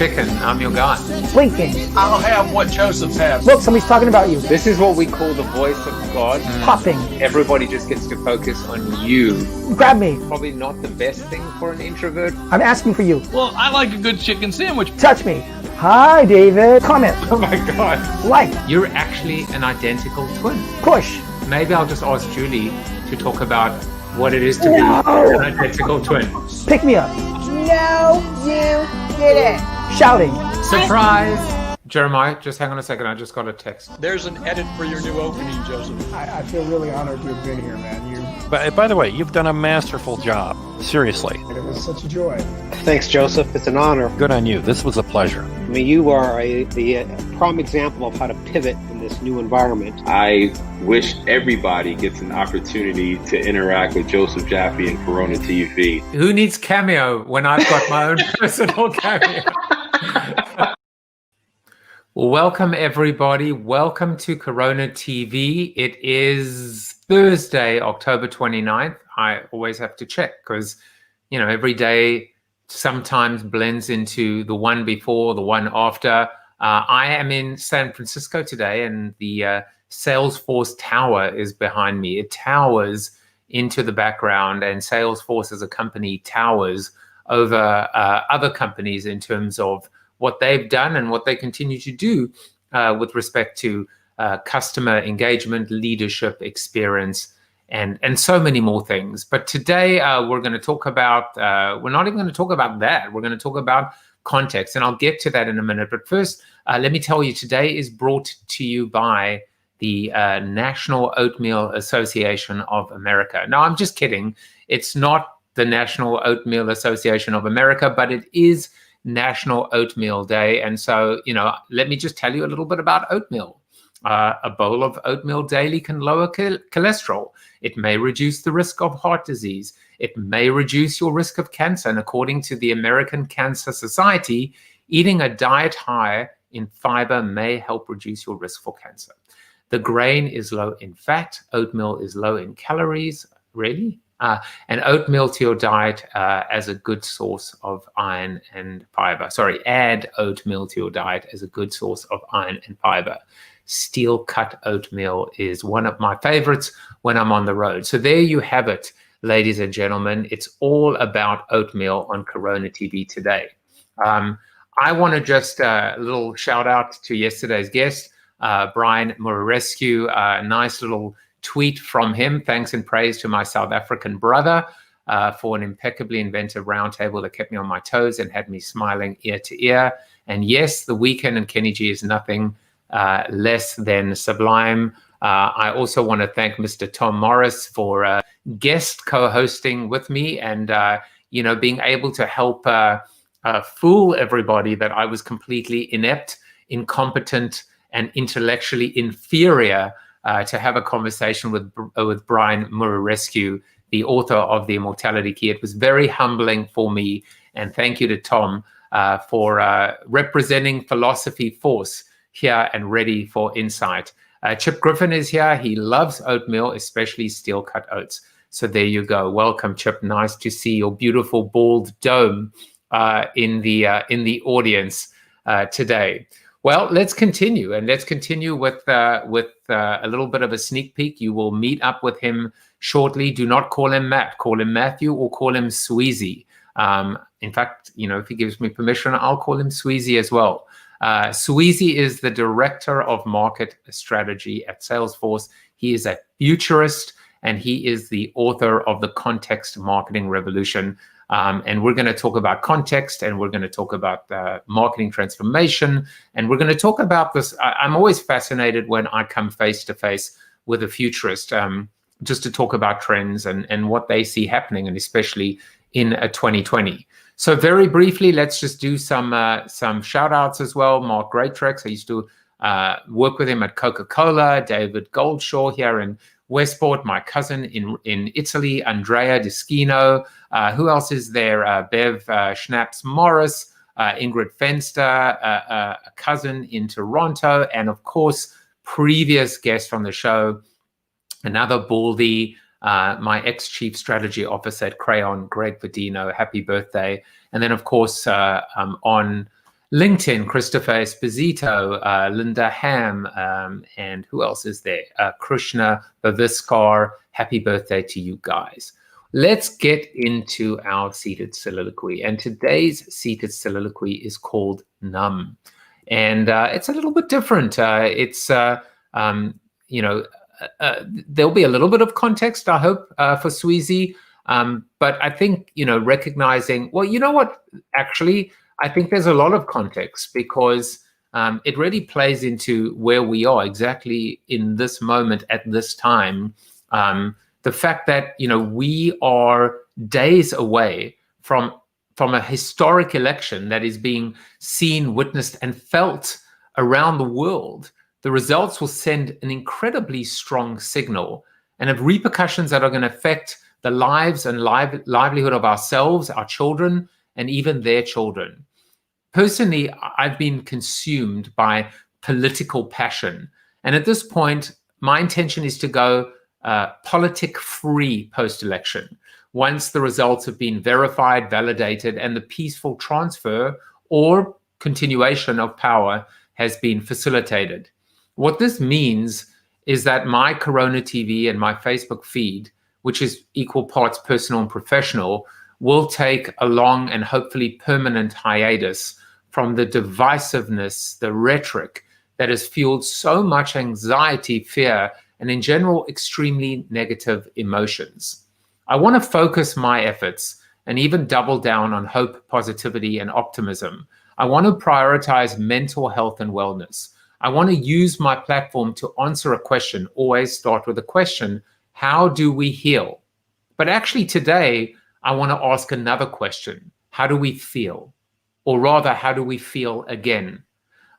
chicken. I'm your guy. Blinking. I'll have what Joseph's has. Look, somebody's talking about you. This is what we call the voice of God. Popping. Everybody just gets to focus on you. Grab me. Probably not the best thing for an introvert. I'm asking for you. Well, I like a good chicken sandwich. Touch me. Hi, David. Comment. Oh my God. Like. You're actually an identical twin. Push. Maybe I'll just ask Julie to talk about what it is to be No. an identical twin. Pick me up. No, you didn't. Shouting. Surprise! Jeremiah, just hang on a second. I just got a text. There's an edit for your new opening, Joseph. I feel really honored to have been here, man. By the way, you've done a masterful job. Seriously. It was such a joy. Thanks, Joseph. It's an honor. Good on you. This was a pleasure. I mean, you are the prime example of how to pivot in this new environment. I wish everybody gets an opportunity to interact with Joseph Jaffe and Corona TV. Who needs Cameo when I've got my own personal Cameo? Well, welcome everybody. Welcome to Corona TV. It is Thursday, October 29th. I always have to check because, you know, every day sometimes blends into the one before, the one after. I am in San Francisco today, and the Salesforce tower is behind me. It towers into the background, and Salesforce as a company towers over other companies in terms of what they've done and what they continue to do with respect to customer engagement, leadership, experience, and so many more things. But today we're going to talk about, we're not even going to talk about that. We're going to talk about context, and I'll get to that in a minute. But first, let me tell you, today is brought to you by the National Oatmeal Association of America. Now, I'm just kidding. It's not the National Oatmeal Association of America, but it is National Oatmeal Day. And so, you know, let me just tell you a little bit about oatmeal. A bowl of oatmeal daily can lower cholesterol. It may reduce the risk of heart disease. It may reduce your risk of cancer. And according to the American Cancer Society, eating a diet high in fiber may help reduce your risk for cancer. The grain is low in fat. Oatmeal is low in calories. Really? And oatmeal to your diet as a good source of iron and fiber. Sorry, add oatmeal to your diet as a good source of iron and fiber. Steel cut oatmeal is one of my favorites when I'm on the road. So there you have it, ladies and gentlemen. It's all about oatmeal on Corona TV today. I want to just a little shout out to yesterday's guest, Brian Murescu. A nice little tweet from him. Thanks and praise to my South African brother for an impeccably inventive roundtable that kept me on my toes and had me smiling ear to ear. And yes, the weekend in Kenny G is nothing less than sublime. I also want to thank Mr. Tom Morris for guest co-hosting with me and, you know, being able to help fool everybody that I was completely inept, incompetent, and intellectually inferior to have a conversation with Brian Murescu, the author of The Immortality Key. It was very humbling for me, and thank you to Tom for representing philosophy force here and ready for insight. Chip Griffin is here. He loves oatmeal, especially steel cut oats. So there you go. Welcome, Chip. Nice to see your beautiful bald dome in the audience today. Well, let's continue, and let's continue with a little bit of a sneak peek. You will meet up with him shortly. Do not call him Matt. Call him Matthew or call him Sweezey. In fact, you know, if he gives me permission, I'll call him Sweezey as well. Sweezey is the Director of Market Strategy at Salesforce. He is a futurist, and he is the author of The Context Marketing Revolution. And we're going to talk about context, and we're going to talk about marketing transformation, and we're going to talk about this. I'm always fascinated when I come face to face with a futurist, just to talk about trends and what they see happening, and especially in 2020. So very briefly, let's just do some shout outs as well. Mark Greatrex, I used to work with him at Coca-Cola. David Goldshaw here in Westport, my cousin in Italy, Andrea Deschino. Who else is there? Bev Schnaps Morris, Ingrid Fenster, a cousin in Toronto, and of course, previous guest on the show, another Baldy, my ex-chief strategy officer at Crayon, Greg Vadino. Happy birthday. And then, of course, on LinkedIn, Christopher Esposito, Linda Ham, and who else is there? Krishna Baviskar. Happy birthday to you guys. Let's get into our seated soliloquy. And today's seated soliloquy is called Numb. And it's a little bit different. There'll be a little bit of context, I hope, for Sweezey. But I think, recognizing, well, you know what, actually, I think there's a lot of context because it really plays into where we are exactly in this moment at this time. The fact that, we are days away from a historic election that is being seen, witnessed, and felt around the world. The results will send an incredibly strong signal and have repercussions that are going to affect the lives and livelihood of ourselves, our children, and even their children. Personally, I've been consumed by political passion. And at this point, my intention is to go politic-free post-election, once the results have been verified, validated, and the peaceful transfer or continuation of power has been facilitated. What this means is that my Corona TV and my Facebook feed, which is equal parts personal and professional, will take a long and hopefully permanent hiatus from the divisiveness, the rhetoric that has fueled so much anxiety, fear, and in general, extremely negative emotions. I want to focus my efforts and even double down on hope, positivity, and optimism. I want to prioritize mental health and wellness. I want to use my platform to answer a question. Always start with a question: how do we heal? But actually today, I want to ask another question: how do we feel? Or rather, how do we feel again?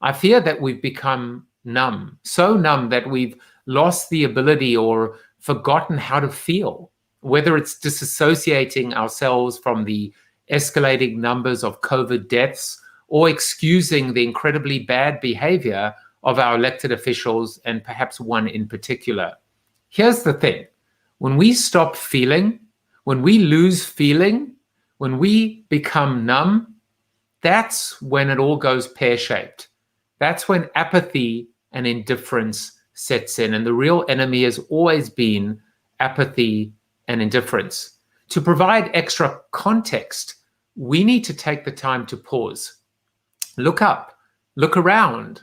I fear that we've become numb, so numb that we've lost the ability or forgotten how to feel, whether it's disassociating ourselves from the escalating numbers of COVID deaths or excusing the incredibly bad behavior of our elected officials, and perhaps one in particular. Here's the thing: when we stop feeling, when we lose feeling, when we become numb, that's when it all goes pear-shaped. That's when apathy and indifference sets in. And the real enemy has always been apathy and indifference. To provide extra context, we need to take the time to pause. Look up, look around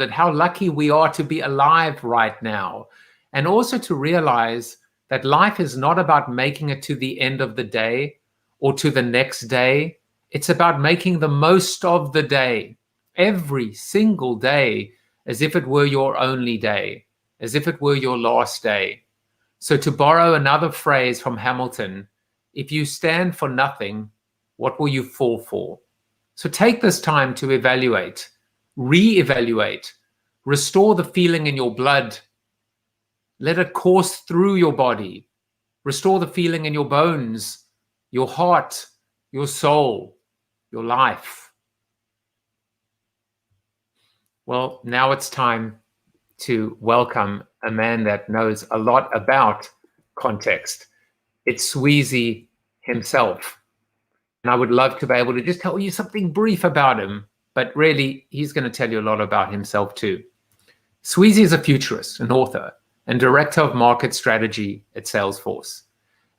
at how lucky we are to be alive right now. And also to realize that life is not about making it to the end of the day or to the next day. It's about making the most of the day, every single day, as if it were your only day, as if it were your last day. So to borrow another phrase from Hamilton, if you stand for nothing, what will you fall for? So take this time to evaluate, re-evaluate, restore the feeling in your blood. Let it course through your body. Restore the feeling in your bones, your heart, your soul, your life. Well, now it's time to welcome a man that knows a lot about context. It's Sweezey himself. And I would love to be able to just tell you something brief about him, but really he's going to tell you a lot about himself too. Sweezey is a futurist, an author, and director of market strategy at Salesforce.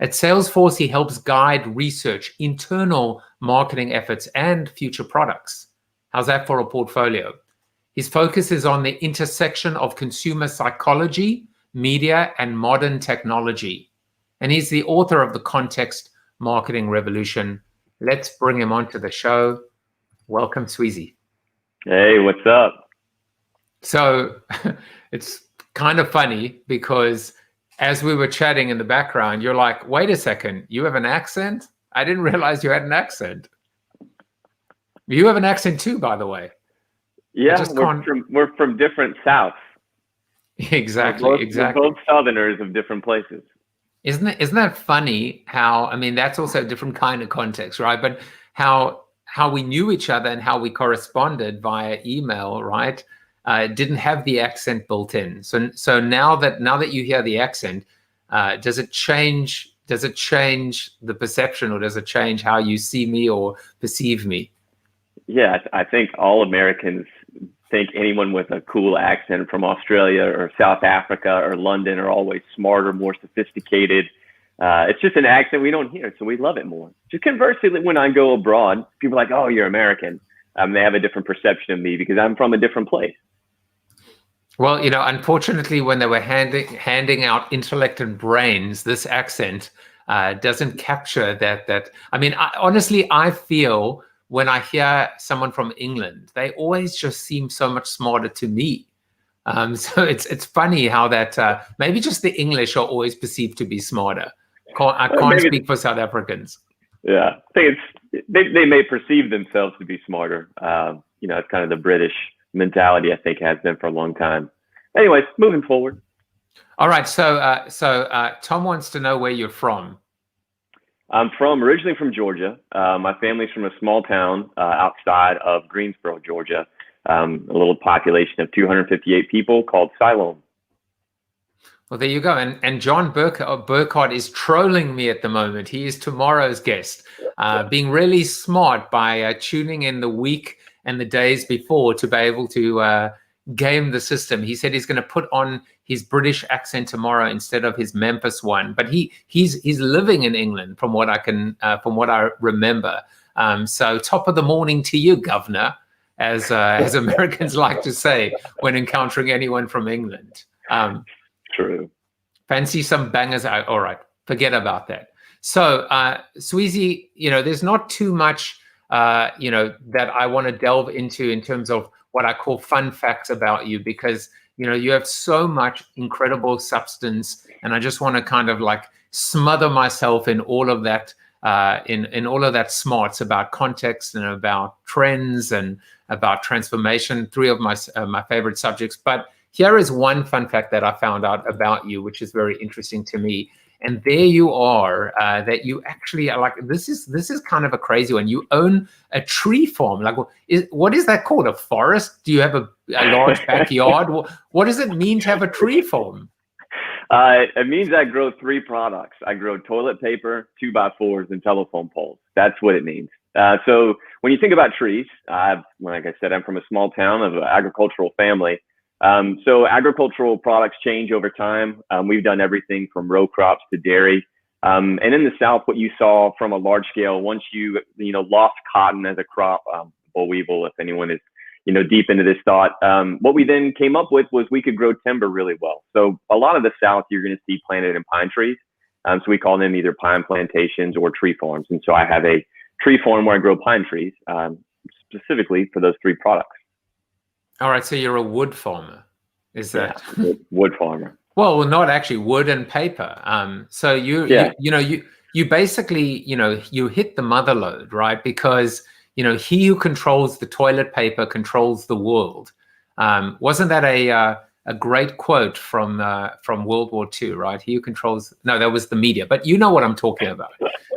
At Salesforce, he helps guide research, internal marketing efforts, and future products. How's that for a portfolio? His focus is on the intersection of consumer psychology, media, and modern technology. And he's the author of The Context Marketing Revolution. Let's bring him onto the show. Welcome, Sweezey. Hey, what's up? So it's kind of funny because as we were chatting in the background, you're like, wait a second, you have an accent? I didn't realize you had an accent. You have an accent too, by the way. Yeah, we're from different Souths. Exactly, we're both Southerners of different places. Isn't that funny how, I mean, that's also a different kind of context, right? But how we knew each other and how we corresponded via email, right? Didn't have the accent built in. So now that you hear the accent, does it change the perception, or does it change how you see me or perceive me? Yeah, I think all Americans think anyone with a cool accent from Australia or South Africa or London are always smarter, more sophisticated. It's just an accent we don't hear, so we love it more. Just conversely, when I go abroad, people are like, "Oh, you're American." They have a different perception of me because I'm from a different place. Well, unfortunately, when they were handing out intellect and brains, this accent doesn't capture that. I mean, honestly, I feel when I hear someone from England, they always just seem so much smarter to me. So it's funny how that maybe just the English are always perceived to be smarter. I can't speak for South Africans. Yeah, I think they may perceive themselves to be smarter. It's kind of the British mentality, I think, has been for a long time. Anyways, moving forward. All right, so Tom wants to know where you're from. I'm originally from Georgia. My family's from a small town outside of Greensboro, Georgia. A little population of 258 people called Siloam. Well, there you go. And John Burkhardt is trolling me at the moment. He is tomorrow's guest, being really smart by tuning in the week and the days before to be able to game the system. He said he's going to put on his British accent tomorrow instead of his Memphis one. But he's living in England, from what I remember. So top of the morning to you, Governor, as Americans like to say when encountering anyone from England. True. Fancy some bangers out. All right, forget about that. So, Sweezey, there's not too much, that I want to delve into in terms of what I call fun facts about you, because, you have so much incredible substance, and I just want to kind of like smother myself in all of that, in all of that smarts about context and about trends and about transformation, three of my favorite subjects. But here is one fun fact that I found out about you, which is very interesting to me. And there you are, that you actually are like, this is kind of a crazy one. You own a tree farm. Like, what is that called? A forest? Do you have a large backyard? What does it mean to have a tree farm? It means I grow 3 products. I grow toilet paper, 2x4s, and telephone poles. That's what it means. So when you think about trees, like I said, I'm from a small town of an agricultural family. So agricultural products change over time. We've done everything from row crops to dairy. And in the South, what you saw from a large scale, once you lost cotton as a crop, boll weevil, if anyone is, deep into this thought, what we then came up with was we could grow timber really well. So a lot of the South, you're going to see planted in pine trees. So we call them either pine plantations or tree farms. And so I have a tree farm where I grow pine trees, specifically for those 3 products. All right, so you're a wood farmer, is that? Yeah, wood farmer. Well, not actually, wood and paper. So you basically, you hit the mother lode, right? Because he who controls the toilet paper controls the world. Wasn't that a great quote from World War II, right? He who controls. No, that was the media, but you know what I'm talking about.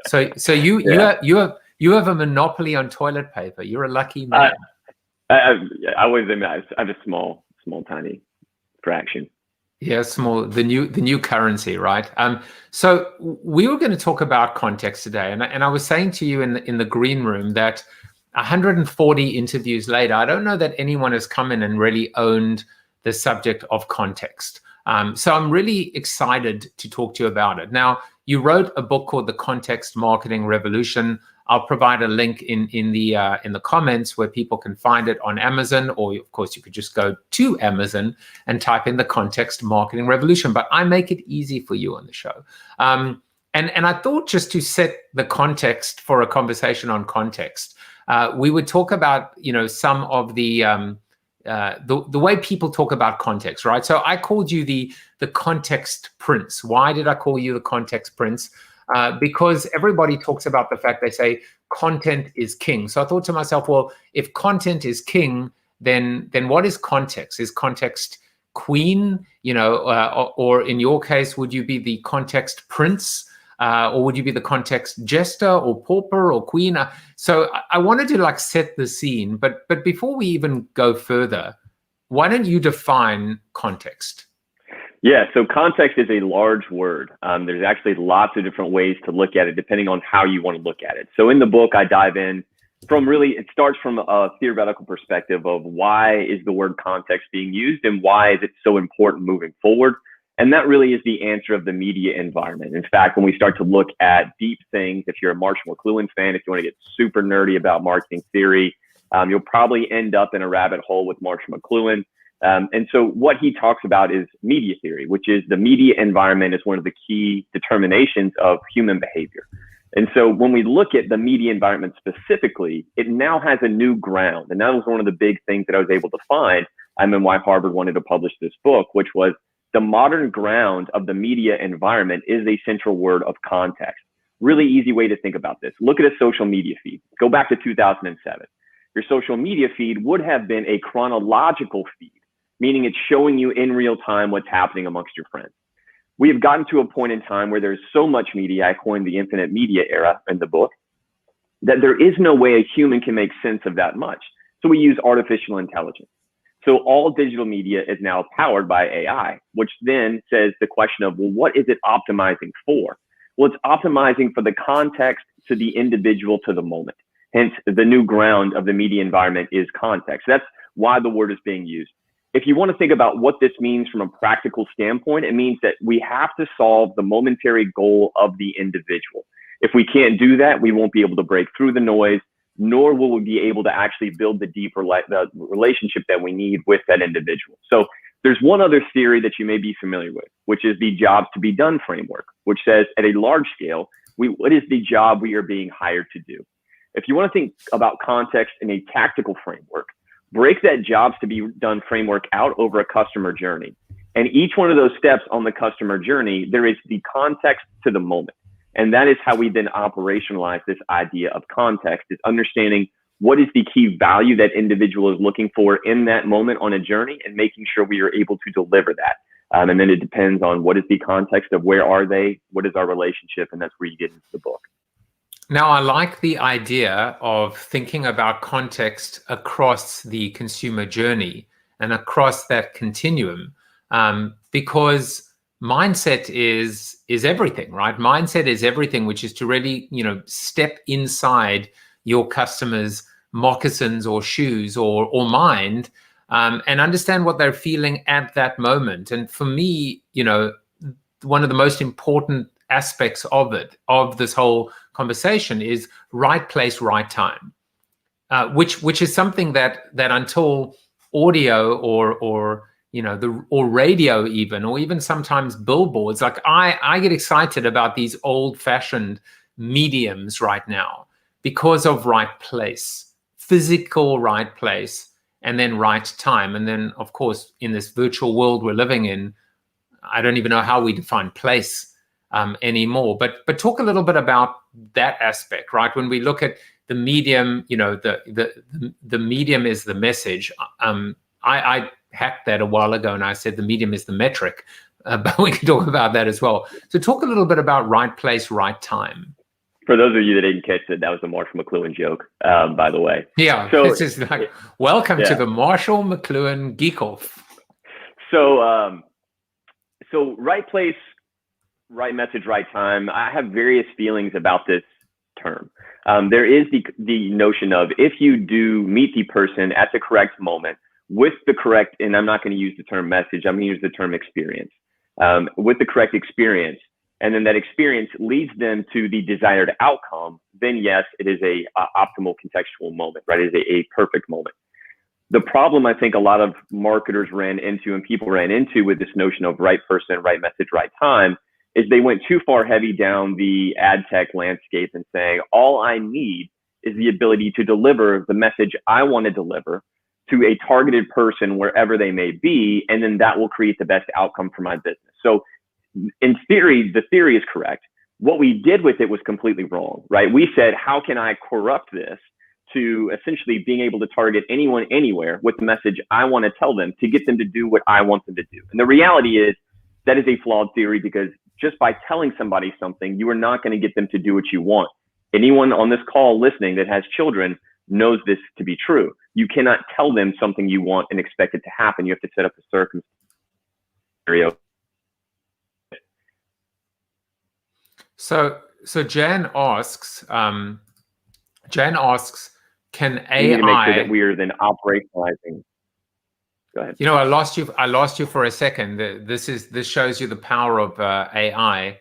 So you have a monopoly on toilet paper. You're a lucky man. I always admit I have a small, tiny fraction. Yeah, small. The new currency, right? So we were going to talk about context today, and I was saying to you in the green room that 140 interviews later, I don't know that anyone has come in and really owned the subject of context. So I'm really excited to talk to you about it. Now, you wrote a book called The Context Marketing Revolution. I'll provide a link in the comments where people can find it on Amazon, or of course you could just go to Amazon and type in The Context Marketing Revolution. But I make it easy for you on the show. And I thought, just to set the context for a conversation on context, we would talk about some of the way people talk about context, right? So I called you the context prince. Why did I call you the context prince? Because everybody talks about the fact, they say content is king. So I thought to myself, well, if content is king, then what is context? Is context queen? Or in your case, would you be the context prince? Or would you be the context jester or pauper or queen? So I wanted to set the scene. But before we even go further, why don't you define context? Yeah, so context is a large word. There's actually lots of different ways to look at it, depending on how you want to look at it. So in the book, I dive in it starts from a theoretical perspective of why is the word context being used and why is it so important moving forward. And that really is the answer of the media environment. In fact, when we start to look at deep things, if you're a Marshall McLuhan fan, if you want to get super nerdy about marketing theory, you'll probably end up in a rabbit hole with Marshall McLuhan. And so what he talks about is media theory, which is the media environment is one of the key determinations of human behavior. And so when we look at the media environment specifically, it now has a new ground. And that was one of the big things that I was able to find. And why Harvard wanted to publish this book, which was the modern ground of the media environment is a central word of context. Really easy way to think about this. Look at a social media feed. Go back to 2007. Your social media feed would have been a chronological feed, meaning it's showing you in real time what's happening amongst your friends. We have gotten to a point in time where there's so much media, I coined the infinite media era in the book, that there is no way a human can make sense of that much. So we use artificial intelligence. So all digital media is now powered by AI, which then says the question of, well, what is it optimizing for? Well, it's optimizing for the context to the individual to the moment. Hence, the new ground of the media environment is context. That's why the word is being used. If you want to think about what this means from a practical standpoint, it means that we have to solve the momentary goal of the individual. If we can't do that, we won't be able to break through the noise, nor will we be able to actually build the deeper the relationship that we need with that individual. So there's one other theory that you may be familiar with, which is the jobs to be done framework, which says at a large scale, what is the job we are being hired to do? If you want to think about context in a tactical framework, break that jobs to be done framework out over a customer journey. And each one of those steps on the customer journey, there is the context to the moment. And that is how we then operationalize this idea of context, is understanding what is the key value that individual is looking for in that moment on a journey and making sure we are able to deliver that. And then it depends on what is the context of where are they, what is our relationship, and that's where you get into the book. Now, I like the idea of thinking about context across the consumer journey and across that continuum, because mindset is everything, right? Mindset is everything, which is to really, step inside your customer's moccasins or shoes or mind, and understand what they're feeling at that moment. And for me, one of the most important aspects of this whole conversation is right place, right time, which is something that until audio or radio even sometimes billboards, like I get excited about these old-fashioned mediums right now because of right place, physical right place, and then right time. And then, of course, in this virtual world we're living in, I don't even know how we define place anymore. But talk a little bit about that aspect, right? When we look at the medium, the medium is the message. I hacked that a while ago and I said the medium is the metric, but we can talk about that as well. So talk a little bit about right place, right time. For those of you that didn't catch it, that was a Marshall McLuhan joke, by the way. Yeah, so it's just like, welcome to the Marshall McLuhan Geek Off. So right place, right message, right time. I have various feelings about this term. There is the notion of, if you do meet the person at the correct moment with the correct, and I'm not going to use the term message, I'm going to use the term experience, with the correct experience, and then that experience leads them to the desired outcome, then yes, it is a optimal contextual moment, right? It is a perfect moment. The problem I think a lot of marketers ran into and people ran into with this notion of right person, right message, right time, is they went too far heavy down the ad tech landscape and saying, all I need is the ability to deliver the message I want to deliver to a targeted person wherever they may be, and then that will create the best outcome for my business. So in theory, the theory is correct. What we did with it was completely wrong, right? We said, how can I corrupt this to essentially being able to target anyone, anywhere with the message I want to tell them to get them to do what I want them to do? And the reality is that is a flawed theory, because just by telling somebody something, you are not going to get them to do what you want. Anyone on this call listening that has children knows this to be true. You cannot tell them something you want and expect it to happen. You have to set up a circumstance. So Jan asks, can We need to make sure AI? that we are then operationalizing. Go ahead. You know, I lost you for a second. This shows you the power of AI.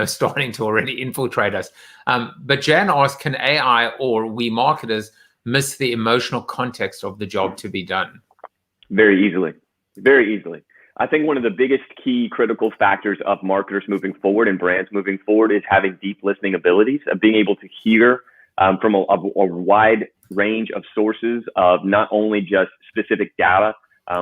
Starting to already infiltrate us. But Jan asked, can AI or we marketers miss the emotional context of the job to be done? Very easily. Very easily. I think one of the biggest key critical factors of marketers moving forward and brands moving forward is having deep listening abilities, of being able to hear from a wide range of sources of not only just specific data,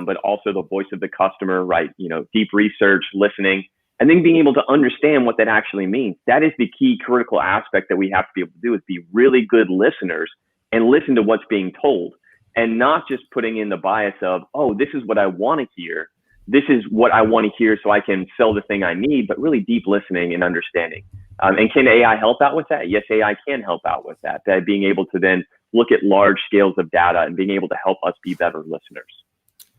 but also the voice of the customer, right? Deep research, listening, and then being able to understand what that actually means. That is the key critical aspect that we have to be able to do, is be really good listeners and listen to what's being told, and not just putting in the bias of, oh, this is what I want to hear. This is what I want to hear so I can sell the thing I need, but really deep listening and understanding. And can AI help out with that? Yes, AI can help out with that. That being able to then look at large scales of data and being able to help us be better listeners.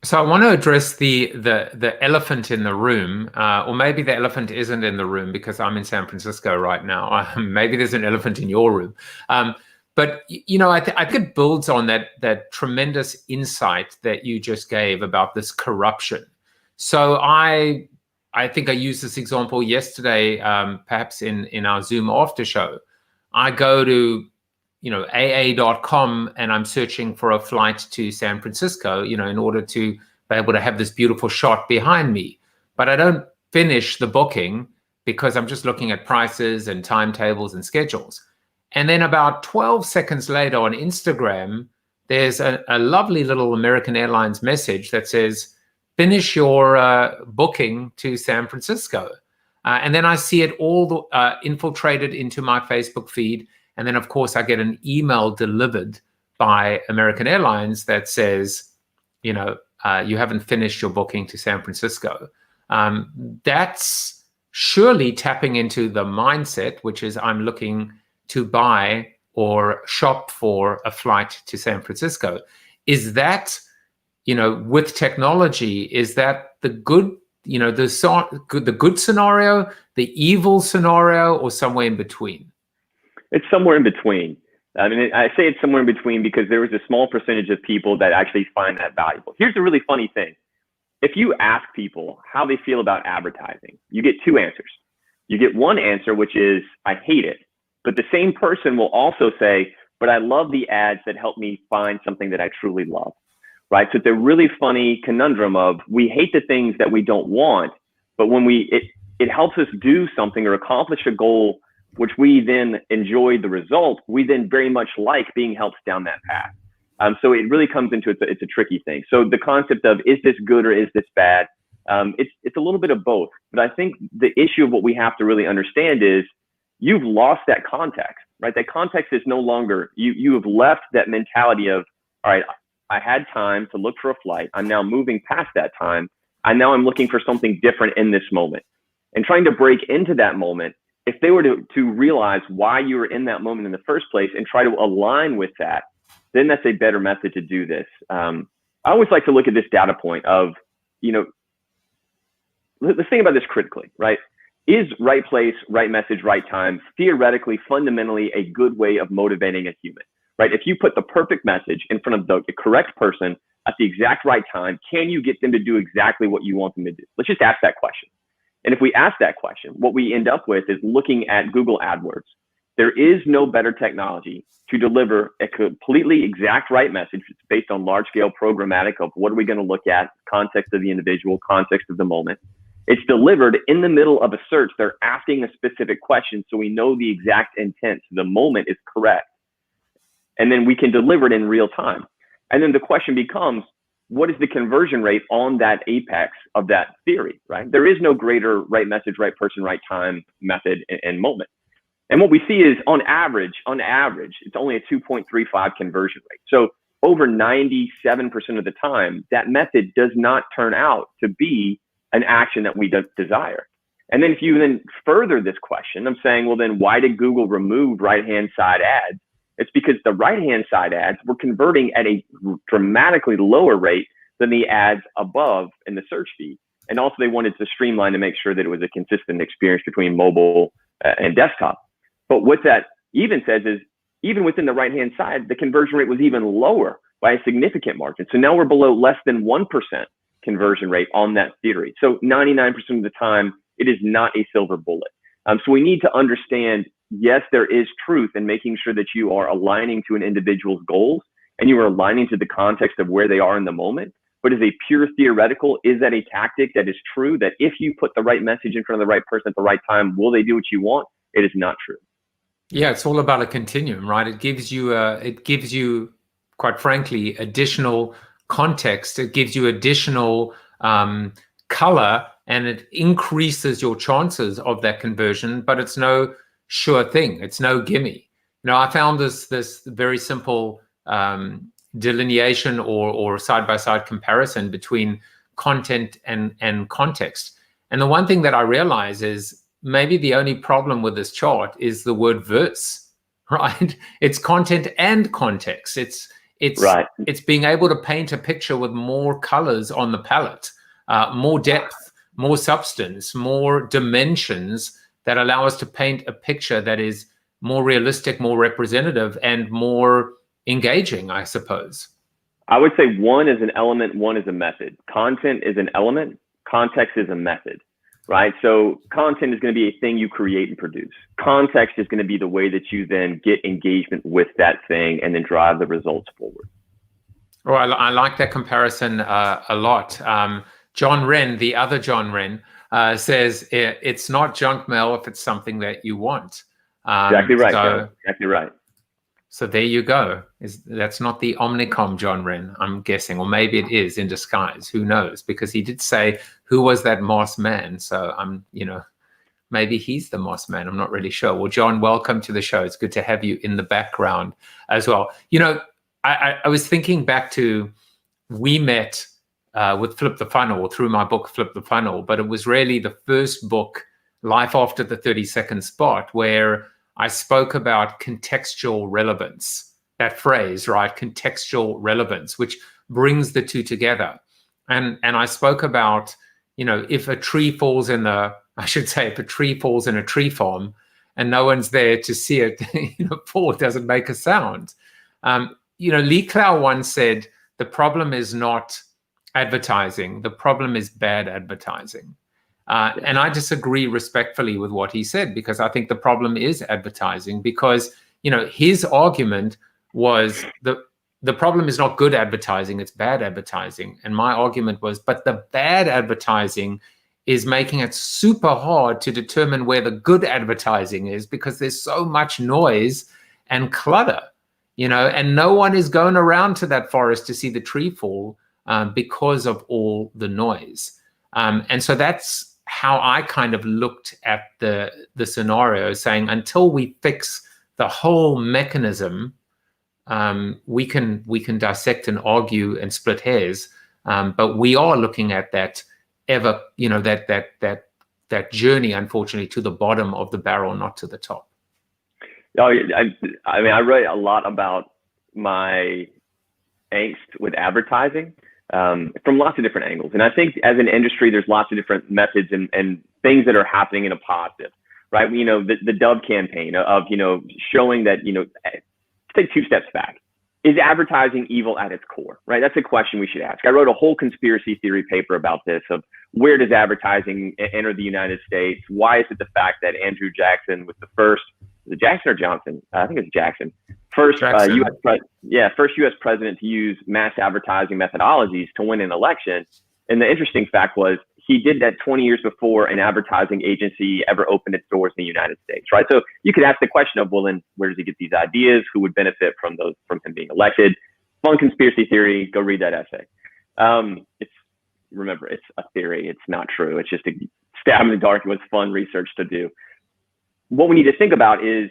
So I want to address the elephant in the room, or maybe the elephant isn't in the room because I'm in San Francisco right now. Maybe there's an elephant in your room. But I think it builds on that tremendous insight that you just gave about this corruption. So I think I used this example yesterday, perhaps in our Zoom after show. I go to AA.com and I'm searching for a flight to San Francisco, in order to be able to have this beautiful shot behind me. But I don't finish the booking because I'm just looking at prices and timetables and schedules. And then about 12 seconds later on Instagram, there's a lovely little American Airlines message that says, finish your booking to San Francisco. And then I see it all infiltrated into my Facebook feed. And then, of course, I get an email delivered by American Airlines that says, you haven't finished your booking to San Francisco. That's surely tapping into the mindset, which is I'm looking to buy or shop for a flight to San Francisco. Is that, with technology, is that the good, the good scenario, the evil scenario, or somewhere in between? It's somewhere in between. I mean, I say it's somewhere in between because there is a small percentage of people that actually find that valuable. Here's the really funny thing. If you ask people how they feel about advertising, you get two answers. You get one answer, which is, I hate it. But the same person will also say, but I love the ads that help me find something that I truly love, right? So it's a really funny conundrum of, we hate the things that we don't want, but when it helps us do something or accomplish a goal, which we then enjoy the result, we then very much like being helped down that path. So it really comes into, it's a tricky thing. So the concept of, is this good or is this bad? It's a little bit of both. But I think the issue of what we have to really understand is, you've lost that context, right? That context is no longer, you have left that mentality of, all right, I had time to look for a flight. I'm now moving past that time. And now I'm looking for something different in this moment. And trying to break into that moment, if they were to realize why you were in that moment in the first place and try to align with that, then that's a better method to do this. I always like to look at this data point of, let's think about this critically, right? Is right place, right message, right time theoretically, fundamentally a good way of motivating a human, right? If you put the perfect message in front of the correct person at the exact right time, can you get them to do exactly what you want them to do? Let's just ask that question. And if we ask that question, what we end up with is looking at Google AdWords. There is no better technology to deliver a completely exact right message. It's based on large scale programmatic of what are we going to look at, context of the individual, context of the moment. It's delivered in the middle of a search. They're asking a specific question, so we know the exact intent. So the moment is correct. And then we can deliver it in real time. And then the question becomes, what is the conversion rate on that apex of that theory, right? There is no greater right message, right person, right time method and moment. And what we see is on average, it's only a 2.35 conversion rate. So over 97% of the time, that method does not turn out to be an action that we desire. And then if you then further this question, I'm saying, well, then why did Google remove right-hand side ads? It's because the right-hand side ads were converting at a dramatically lower rate than the ads above in the search feed. And also they wanted to streamline to make sure that it was a consistent experience between mobile and desktop. But what that even says is, even within the right-hand side, the conversion rate was even lower by a significant margin. So now we're below less than 1% conversion rate on that theory. So 99% of the time, it is not a silver bullet. So we need to understand, yes, there is truth in making sure that you are aligning to an individual's goals and you are aligning to the context of where they are in the moment. But as a pure theoretical, is that a tactic that is true, that if you put the right message in front of the right person at the right time, will they do what you want? It is not true. Yeah, it's all about a continuum, right? It gives you, quite frankly, additional context. It gives you additional color, and it increases your chances of that conversion, but it's no sure thing. It's no gimme. I found this very simple delineation or side-by-side comparison between content and context. And the one thing that I realize is maybe the only problem with this chart is the word verse, right? It's content and context. It's right. It's being able to paint a picture with more colors on the palette, more depth, more substance, more dimensions that allow us to paint a picture that is more realistic, more representative, and more engaging, I suppose. I would say one is an element, one is a method. Content is an element, context is a method, right? So content is going to be a thing you create and produce. Context is going to be the way that you then get engagement with that thing and then drive the results forward. Oh, I like that comparison a lot. John Wren, the other John Wren, says it's not junk mail if it's something that you want. Exactly right. Exactly right. So there you go. That's not the Omnicom John Wren, I'm guessing, or maybe it is in disguise. Who knows? Because he did say, "Who was that Moss man?" So maybe he's the Moss man. I'm not really sure. Well, John, welcome to the show. It's good to have you in the background as well. I was thinking back to, we met with Flip the Funnel, through my book Flip the Funnel, but it was really the first book, Life After the 30-Second Spot, where I spoke about contextual relevance, that phrase, right? Contextual relevance, which brings the two together. And I spoke about, if a tree falls in if a tree falls in a tree farm and no one's there to see it, fall, it doesn't make a sound. Lee Clow once said, the problem is not advertising, the problem is bad advertising. And I disagree respectfully with what he said, because I think the problem is advertising, because, his argument was the problem is not good advertising, it's bad advertising. And my argument was, but the bad advertising is making it super hard to determine where the good advertising is, because there's so much noise and clutter, and no one is going around to that forest to see the tree fall because of all the noise. And so that's how I kind of looked at the scenario, saying until we fix the whole mechanism, we can dissect and argue and split hairs, but we are looking at that that journey, unfortunately, to the bottom of the barrel, not to the top. Oh, I mean, I write a lot about my angst with advertising. From lots of different angles. And I think as an industry, there's lots of different methods and things that are happening in a positive, right? The Dove campaign of, showing that, take two steps back. Is advertising evil at its core, right? That's a question we should ask. I wrote a whole conspiracy theory paper about this, of where does advertising enter the United States? Why is it the fact that Andrew Jackson was the first, is it Jackson or Johnson? I think it's Jackson. First U.S. president to use mass advertising methodologies to win an election. And the interesting fact was, he did that 20 years before an advertising agency ever opened its doors in the United States, right? So you could ask the question of, well, then where does he get these ideas? Who would benefit from him being elected? Fun conspiracy theory. Go read that essay. Remember, it's a theory. It's not true. It's just a stab in the dark. It was fun research to do. What we need to think about is,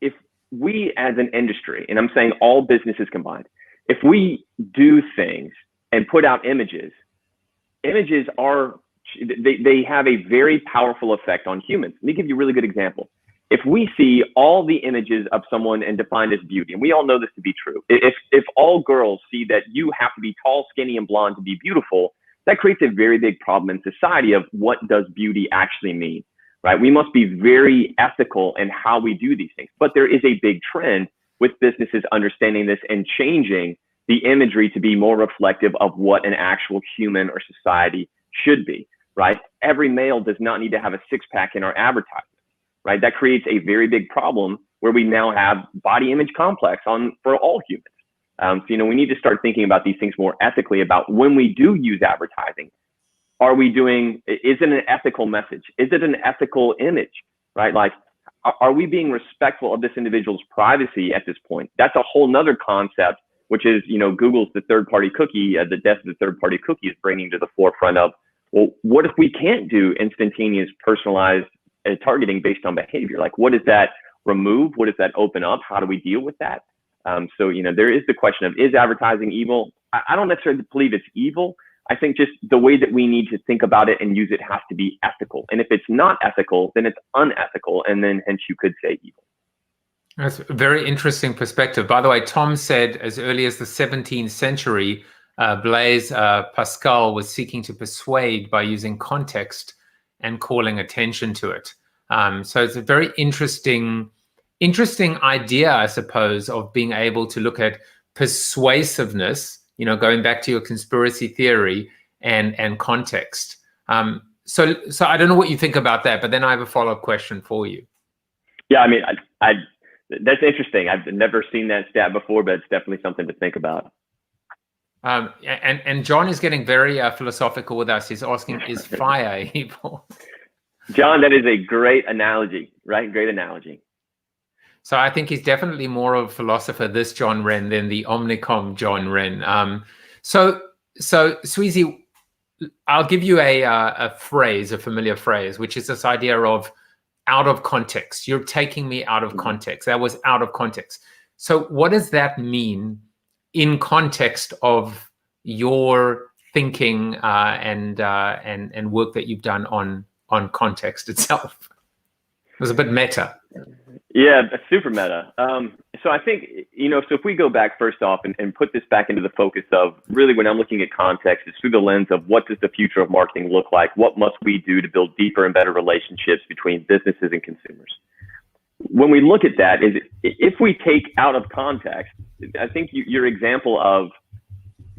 if we as an industry, and I'm saying all businesses combined, if we do things and put out images they have a very powerful effect on humans. Let me give you a really good example. If we see all the images of someone and defined as beauty, and we all know this to be true, if all girls see that you have to be tall, skinny, and blonde to be beautiful, that creates a very big problem in society of what does beauty actually mean, right? We must be very ethical in how we do these things. But there is a big trend with businesses understanding this and changing the imagery to be more reflective of what an actual human or society should be, right? Every male does not need to have a six-pack in our advertisement, right? That creates a very big problem where we now have body image complex for all humans. So, we need to start thinking about these things more ethically about when we do use advertising. Is it an ethical message? Is it an ethical image, right? Like, are we being respectful of this individual's privacy at this point? That's a whole nother concept, which is, Google's the third-party cookie, the death of the third-party cookie is bringing to the forefront of, well, what if we can't do instantaneous personalized targeting based on behavior? Like, what does that remove? What does that open up? How do we deal with that? So, there is the question of, is advertising evil? I don't necessarily believe it's evil. I think just the way that we need to think about it and use it has to be ethical. And if it's not ethical, then it's unethical. And then hence you could say evil. That's a very interesting perspective. By the way, Tom said as early as the 17th century, Blaise Pascal was seeking to persuade by using context and calling attention to it. So it's a very interesting idea, I suppose, of being able to look at persuasiveness, going back to your conspiracy theory and context. So I don't know what you think about that, but then I have a follow-up question for you. Yeah, I mean, that's interesting. I've never seen that stat before, but it's definitely something to think about. And John is getting very philosophical with us. He's asking, is fire evil? John, that is a great analogy, right? Great analogy. So I think he's definitely more of a philosopher, this John Wren, than the Omnicom John Wren. So Sweezey, I'll give you a familiar phrase, which is this idea of out of context. You're taking me out of context. That was out of context. So what does that mean in context of your thinking and work that you've done on context itself? It was a bit meta. Yeah, super meta. So I think, so if we go back first off and put this back into the focus of really when I'm looking at context, it's through the lens of what does the future of marketing look like? What must we do to build deeper and better relationships between businesses and consumers? When we look at that, if we take out of context, I think your example of,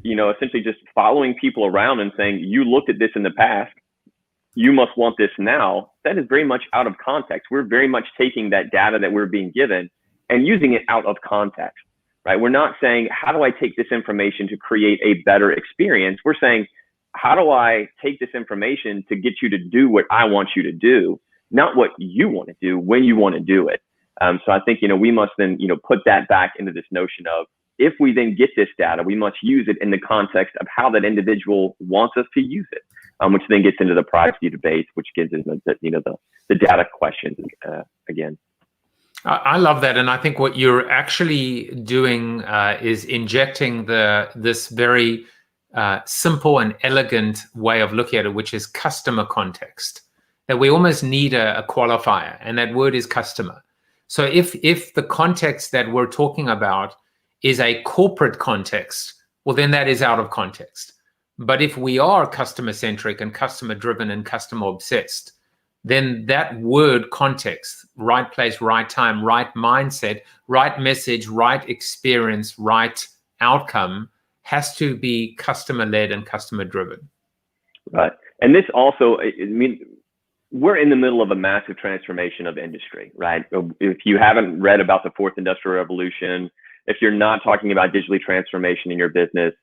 essentially just following people around and saying, you looked at this in the past, you must want this now, that is very much out of context. We're very much taking that data that we're being given and using it out of context, right? We're not saying, how do I take this information to create a better experience? We're saying, how do I take this information to get you to do what I want you to do, not what you want to do when you want to do it. So I think, we must then, put that back into this notion of, if we then get this data, we must use it in the context of how that individual wants us to use it. Which then gets into the privacy debates, which gets into the data questions again. I love that, and I think what you're actually doing is injecting this very simple and elegant way of looking at it, which is customer context. That we almost need a qualifier, and that word is customer. So if the context that we're talking about is a corporate context, well, then that is out of context. But if we are customer-centric and customer-driven and customer-obsessed, then that word context, right place, right time, right mindset, right message, right experience, right outcome, has to be customer-led and customer-driven. Right. And this also, we're in the middle of a massive transformation of industry, right? If you haven't read about the fourth industrial revolution, if you're not talking about digitally transformation in your business,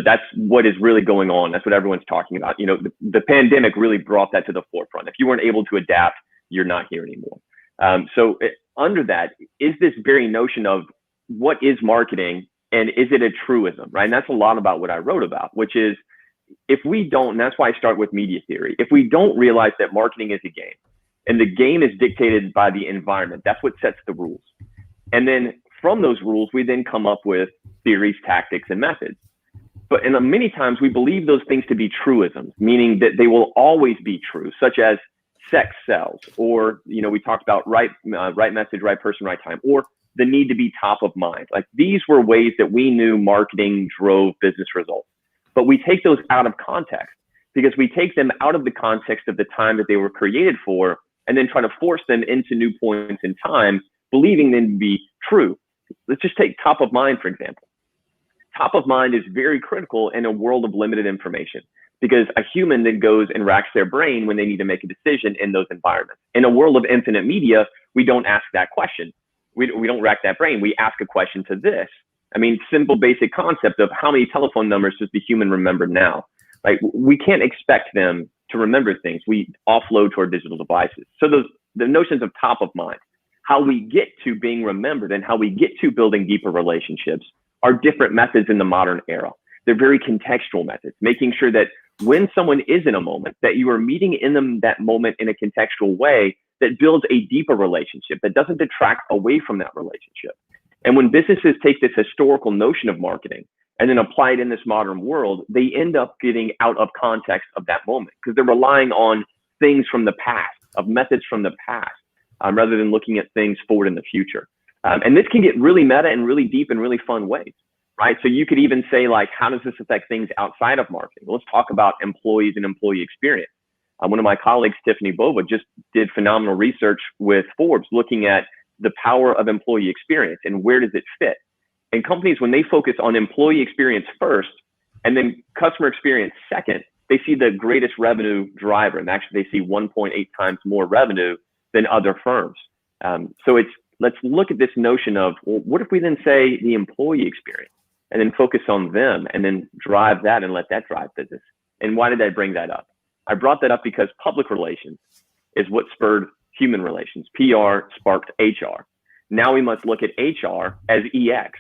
that's what is really going on. That's what everyone's talking about. The pandemic really brought that to the forefront. If you weren't able to adapt, you're not here anymore. Under that is this very notion of what is marketing and is it a truism, right? And that's a lot about what I wrote about, which is if we don't, and that's why I start with media theory, if we don't realize that marketing is a game and the game is dictated by the environment, that's what sets the rules. And then from those rules, we then come up with theories, tactics, and methods. But many times we believe those things to be truisms, meaning that they will always be true, such as sex sells, or, we talked about right message, right person, right time, or the need to be top of mind. Like these were ways that we knew marketing drove business results. But we take those out of context because we take them out of the context of the time that they were created for and then try to force them into new points in time, believing them to be true. let's just take top of mind, for example. Top of mind is very critical in a world of limited information, because a human then goes and racks their brain when they need to make a decision in those environments. In a world of infinite media, we don't ask that question. We don't rack that brain. We ask a question to this. I mean, simple, basic concept of how many telephone numbers does the human remember now? Like, we can't expect them to remember things. We offload to our digital devices. So the notions of top of mind, how we get to being remembered and how we get to building deeper relationships are different methods in the modern era. They're very contextual methods, making sure that when someone is in a moment, that you are meeting in them that moment in a contextual way that builds a deeper relationship, that doesn't detract away from that relationship. And when businesses take this historical notion of marketing and then apply it in this modern world, they end up getting out of context of that moment because they're relying on things from the past, of methods from the past, rather than looking at things forward in the future. And this can get really meta and really deep in really fun ways, right? So you could even say, like, how does this affect things outside of marketing? Well, let's talk about employees and employee experience. One of my colleagues, Tiffany Bova, just did phenomenal research with Forbes looking at the power of employee experience and where does it fit. And companies, when they focus on employee experience first and then customer experience second, they see the greatest revenue driver. And actually, they see 1.8 times more revenue than other firms. So let's look at this notion of, well, what if we then say the employee experience and then focus on them and then drive that and let that drive business? And why did I bring that up? I brought that up because public relations is what spurred human relations. PR sparked HR. Now we must look at HR as EX,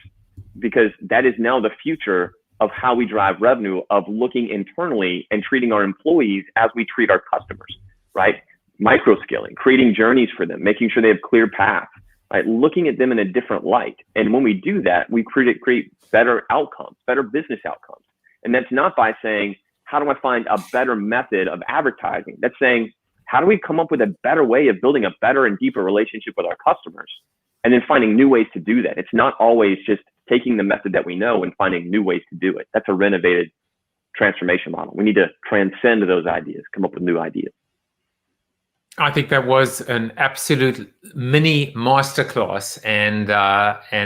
because that is now the future of how we drive revenue, of looking internally and treating our employees as we treat our customers, right? Micro-skilling, creating journeys for them, making sure they have clear paths, right? Looking at them in a different light. And when we do that, we create better outcomes, better business outcomes. And that's not by saying, how do I find a better method of advertising? That's saying, how do we come up with a better way of building a better and deeper relationship with our customers? And then finding new ways to do that. It's not always just taking the method that we know and finding new ways to do it. That's a renovated transformation model. We need to transcend those ideas, come up with new ideas. I think that was an absolute mini masterclass, and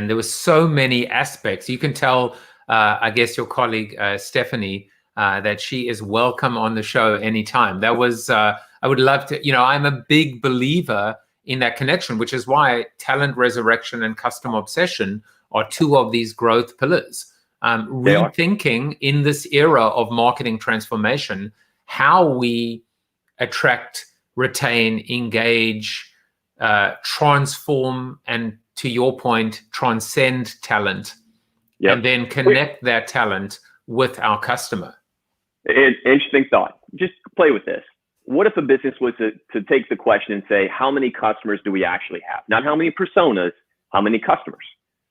there were so many aspects. You can tell, I guess, your colleague Stephanie, that she is welcome on the show anytime. That was, I would love to, I'm a big believer in that connection, which is why talent resurrection and customer obsession are two of these growth pillars. Rethinking in this era of marketing transformation, how we attract, retain, engage, transform, and to your point, transcend talent, and then connect that talent with our customer. Interesting thought. Just play with this. What if a business was to take the question and say, how many customers do we actually have? Not how many personas, how many customers,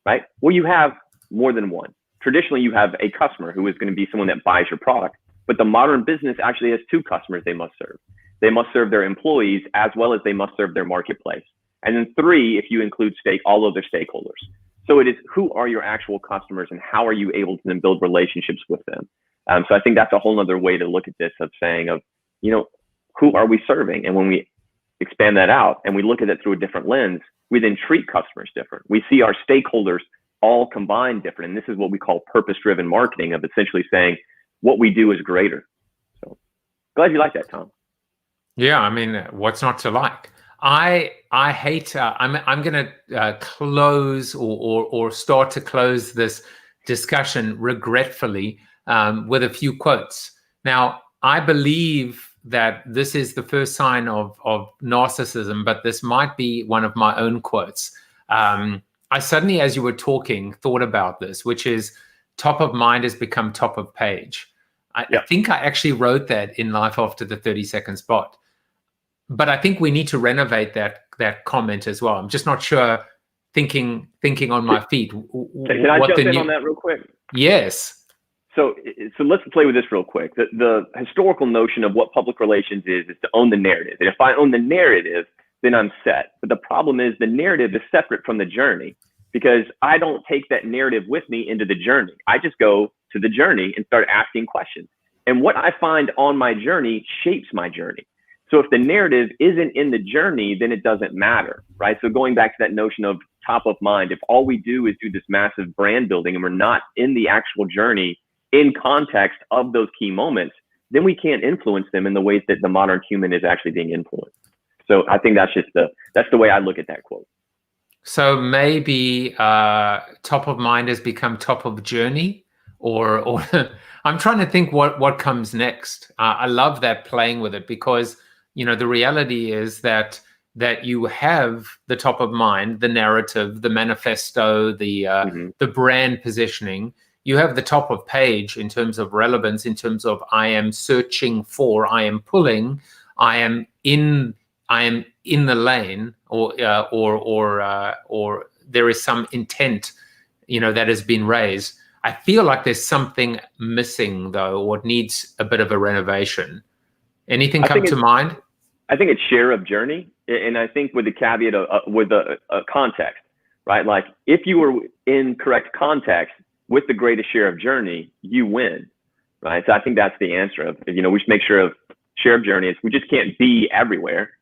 right? Well, you have more than one. Traditionally, you have a customer who is going to be someone that buys your product, but the modern business actually has two customers they must serve. They must serve their employees as well as they must serve their marketplace. And then three, if you include all other stakeholders. So it is, who are your actual customers and how are you able to then build relationships with them? So I think that's a whole nother way to look at this, of saying of, who are we serving? And when we expand that out and we look at it through a different lens, we then treat customers different. We see our stakeholders all combined different. And this is what we call purpose-driven marketing, of essentially saying what we do is greater. So glad you like that, Tom. Yeah, I mean, what's not to like? I hate. I'm going to close or start to close this discussion regretfully with a few quotes. Now, I believe that this is the first sign of narcissism, but this might be one of my own quotes. I suddenly, as you were talking, thought about this, which is top of mind has become top of page. I think I actually wrote that in Life After the 30-Second Spot. But I think we need to renovate that comment as well. I'm just not sure, thinking on my feet. Can I jump in on that real quick? Yes. So let's play with this real quick. The historical notion of what public relations is to own the narrative. And if I own the narrative, then I'm set. But the problem is the narrative is separate from the journey, because I don't take that narrative with me into the journey. I just go to the journey and start asking questions. And what I find on my journey shapes my journey. So if the narrative isn't in the journey, then it doesn't matter, right? So going back to that notion of top of mind, if all we do is do this massive brand building and we're not in the actual journey in context of those key moments, then we can't influence them in the ways that the modern human is actually being influenced. So I think that's the way I look at that quote. So maybe top of mind has become top of journey, or I'm trying to think what comes next. I love that, playing with it, because the reality is that you have the top of mind, the narrative, the manifesto, the brand positioning. You have the top of page in terms of relevance, in terms of I am searching for, I am pulling, I am in the lane, or there is some intent, that has been raised. I feel like there's something missing though, or it needs a bit of a renovation. Anything come to mind? I think it's share of journey, and I think with the caveat with a context, right? Like if you were in correct context with the greatest share of journey, you win, right? So I think that's the answer of, we should make sure of share of journey. We just can't be everywhere.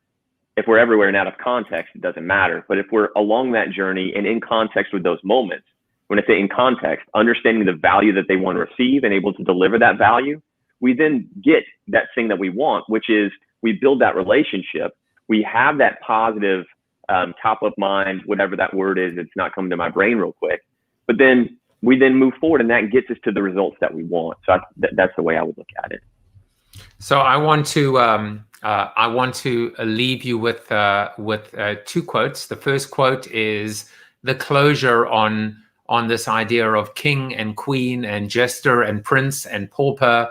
If we're everywhere and out of context, it doesn't matter. But if we're along that journey and in context with those moments, when I say in context, understanding the value that they want to receive and able to deliver that value, we then get that thing that we want, which is we build that relationship. We have that positive top of mind, whatever that word is, it's not coming to my brain real quick. But then we then move forward, and that gets us to the results that we want. So that's the way I would look at it. So I want to leave you with two quotes. The first quote is the closure on this idea of king and queen and jester and prince and pauper.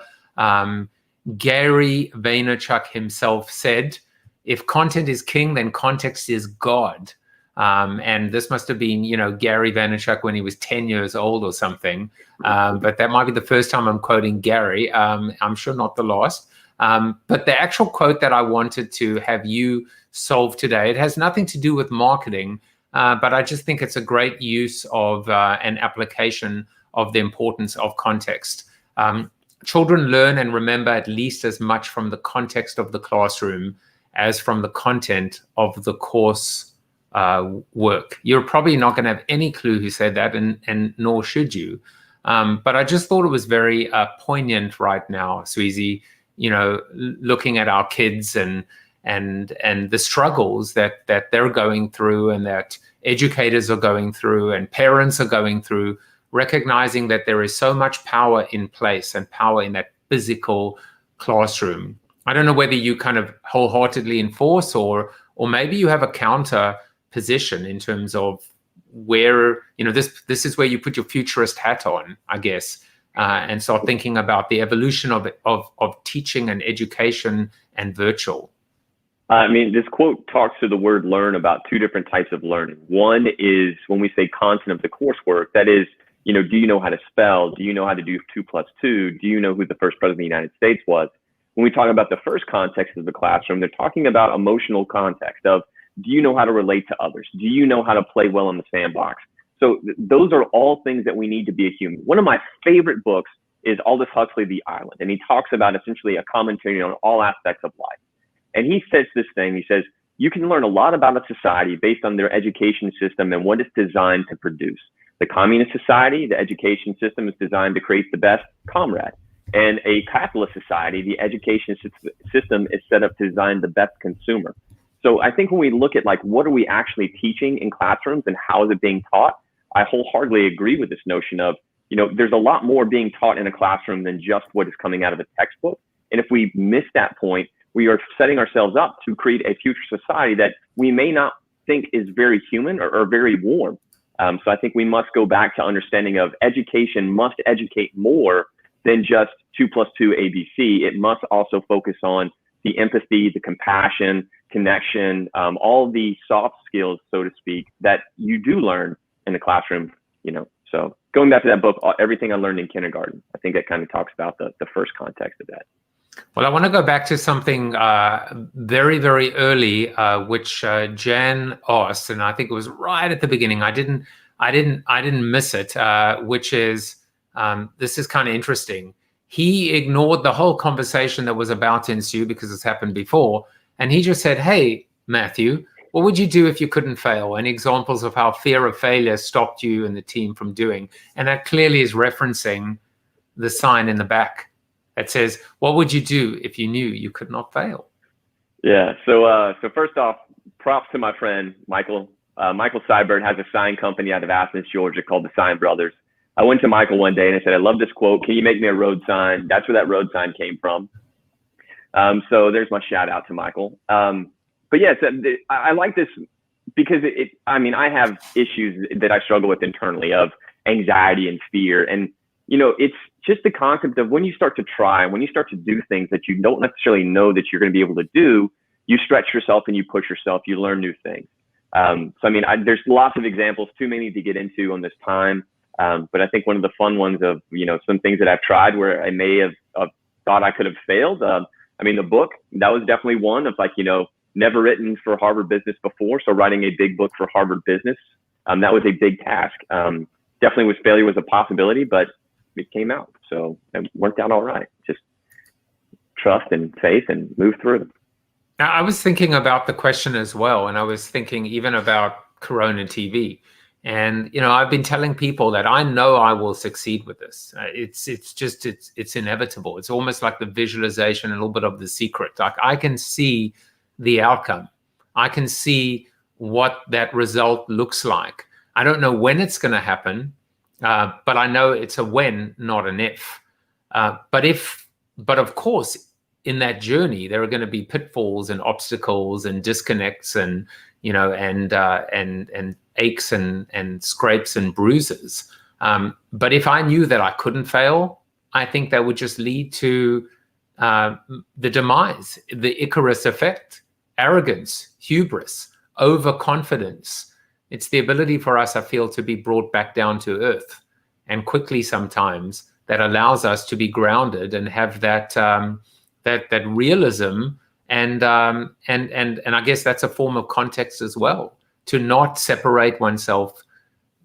Gary Vaynerchuk himself said, "If content is king, then context is God." And this must have been, Gary Vaynerchuk when he was 10 years old or something. But that might be the first time I'm quoting Gary. I'm sure not the last. But the actual quote that I wanted to have you solve today, it has nothing to do with marketing, but I just think it's a great use of an application of the importance of context. Children learn and remember at least as much from the context of the classroom as from the content of the course work. You're probably not going to have any clue who said that, and nor should you. But I just thought it was very poignant right now, Sweezey, looking at our kids and the struggles that they're going through, and that educators are going through, and parents are going through, recognizing that there is so much power in place and power in that physical classroom. I don't know whether you kind of wholeheartedly enforce, or maybe you have a counter position in terms of where, this is where you put your futurist hat on, I guess, and start thinking about the evolution of teaching and education and virtual. I mean, this quote talks to the word learn about two different types of learning. One is when we say content of the coursework, that is, do you know how to spell? Do you know how to do 2 + 2? Do you know who the first president of the United States was? When we talk about the first context of the classroom, they're talking about emotional context of, do you know how to relate to others? Do you know how to play well in the sandbox? So those are all things that we need to be a human. One of my favorite books is Aldous Huxley, The Island, and he talks about essentially a commentary on all aspects of life. And he says this thing, he says, you can learn a lot about a society based on their education system and what it's designed to produce. The communist society, the education system is designed to create the best comrade. And a capitalist society, the education system is set up to design the best consumer. So I think when we look at what are we actually teaching in classrooms and how is it being taught, I wholeheartedly agree with this notion of, there's a lot more being taught in a classroom than just what is coming out of a textbook. And if we miss that point, we are setting ourselves up to create a future society that we may not think is very human or very warm. So I think we must go back to understanding of education must educate more than just 2 + 2 ABC. It must also focus on the empathy, the compassion, connection, all the soft skills, so to speak, that you do learn in the classroom, So going back to that book, Everything I Learned in Kindergarten, I think that kind of talks about the first context of that. Well, I want to go back to something very, very early, which Jan asked, and I think it was right at the beginning. I didn't miss it, which is, this is kind of interesting. He ignored the whole conversation that was about to ensue because it's happened before. And he just said, hey, Matthew, what would you do if you couldn't fail? And examples of how fear of failure stopped you and the team from doing. And that clearly is referencing the sign in the back that says, what would you do if you knew you could not fail? Yeah. So first off, props to my friend, Michael. Michael Seibert has a sign company out of Athens, Georgia called the Sign Brothers. I went to Michael one day and I said, I love this quote. Can you make me a road sign? That's where that road sign came from. So there's my shout out to Michael. But yes, I like this because I have issues that I struggle with internally of anxiety and fear. And, it's just the concept of when you start to try, when you start to do things that you don't necessarily know that you're going to be able to do, you stretch yourself and you push yourself, you learn new things. There's lots of examples, too many to get into on this time. But I think one of the fun ones of, some things that I've tried where I may have thought I could have failed. The book, that was definitely one of never written for Harvard Business before. So writing a big book for Harvard Business, that was a big task. Definitely failure was a possibility, but it came out. So it worked out all right. Just trust and faith and move through. Now, I was thinking about the question as well. And I was thinking even about Corona TV. And, I've been telling people that I know I will succeed with this. It's inevitable. It's almost like the visualization, a little bit of The Secret. Like I can see the outcome. I can see what that result looks like. I don't know when it's going to happen, but I know it's a when, not an if. But of course, in that journey, there are going to be pitfalls and obstacles and disconnects and, and aches and scrapes and bruises. But if I knew that I couldn't fail, I think that would just lead to the demise, the Icarus effect, arrogance, hubris, overconfidence. It's the ability for us, I feel, to be brought back down to earth and quickly sometimes that allows us to be grounded and have that that realism and I guess that's a form of context as well, to not separate oneself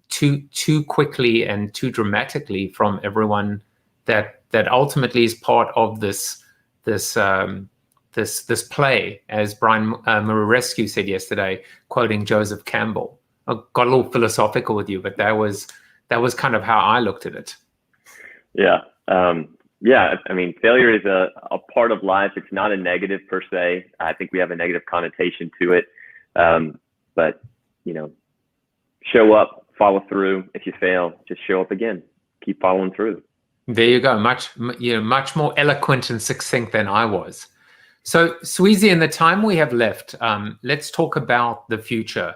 too quickly and too dramatically from everyone that ultimately is part of this play, as Brian Murarescu said yesterday, quoting Joseph Campbell. I got a little philosophical with you, but that was kind of how I looked at it. Yeah. Failure is a part of life. It's not a negative per se. I think we have a negative connotation to it. But show up, follow through. If you fail, just show up again. Keep following through. There you go. Much more eloquent and succinct than I was. So, Sweezey, in the time we have left, let's talk about the future